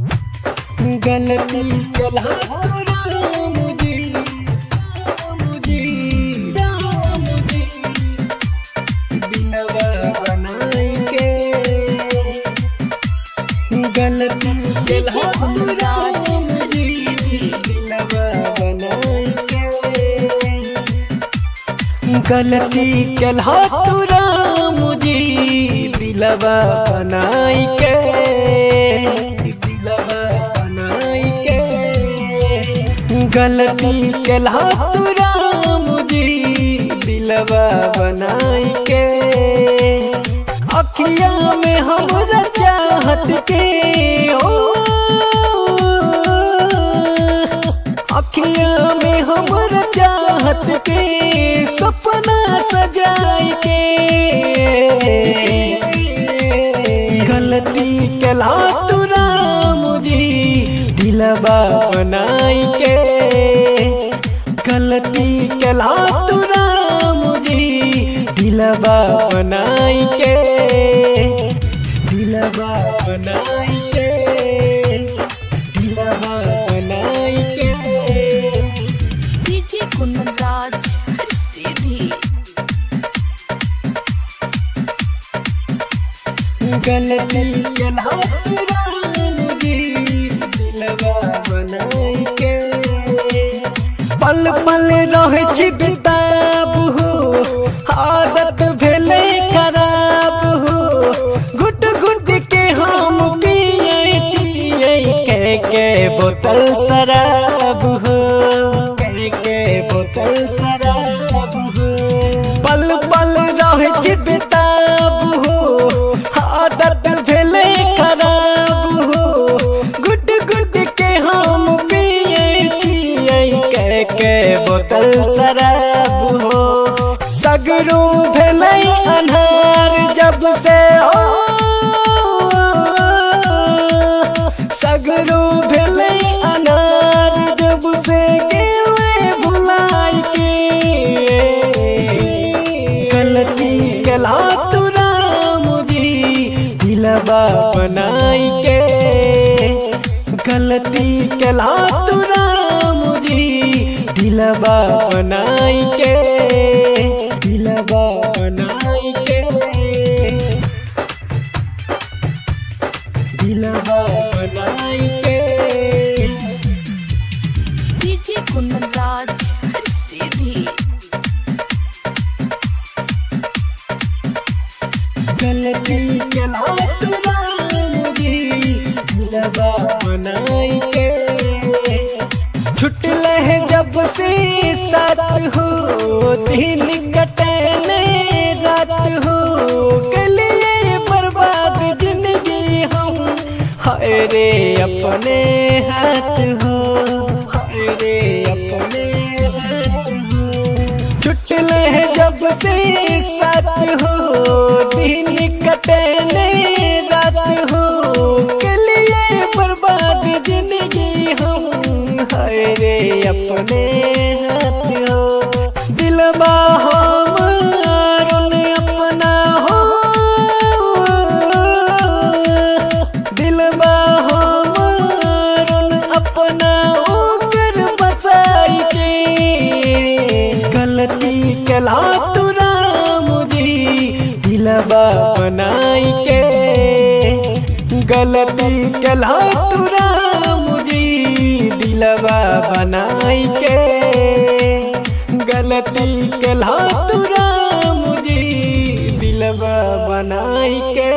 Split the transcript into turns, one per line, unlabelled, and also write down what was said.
गलती कला राम जी बिनवा बनाई के गलती कला राम जी बिनवा बनाई के गलती कला राम जी दिलवा बनाई के गलती कला राम जी दिलवा बनाई के अखिया में हमरा चाहत के हो अखिया में हमरा चाहत के सपना सजाई के गलती कला राम जी दिलवा बनाई के गलती कला राम जी दिलवा बनाई के दिलवा बनाई के दिलवा बनाई के
डीजे कुंदनराज हर सीधी
गलती कला राम जी दिलवा बनाई के पल पल रहे छी बेताब हो आदत भेले खराब हो घुट घुट के हम पिए छिए के बोतल शराब हो के बोतल शराब हो पल पल रहे छी बेताब हो आदत भेले खराब हो घुट घुट के हम पिए छिए के बोतल शराब हो सगरू भेले अन्हार जब से हो सगरू भेले अन्हार जब से गेले भुलाई के गलती कला राम जी दिलवा बनाई के गलती कला राम जी दिलवा बनाई के दिलवा बनाई के दिलवा बनाई के
डीजे कुंदनराज हर सीधी
गलती कला राम जी दिलवा बनाई के छुटल है जब से साथ हो दिन कटने रात हो गलिए बर्बाद जिंदगी हम हाय रे अपने हाथ हो हाय रे अपने हाथ हो छुटल है जब से साथ हो दिन कटने रात हो गलिए बर्बाद जिंदगी हम हाय रे अपने हाथ हो दिलवा हमार अपना हो दिलवा हमार अपना ओकर बसाई के गलती कला राम जी दिलवा बनाई के गलती कला राम जी दिलवा बनाई के गलती कला राम जी दिलवा बनाई के।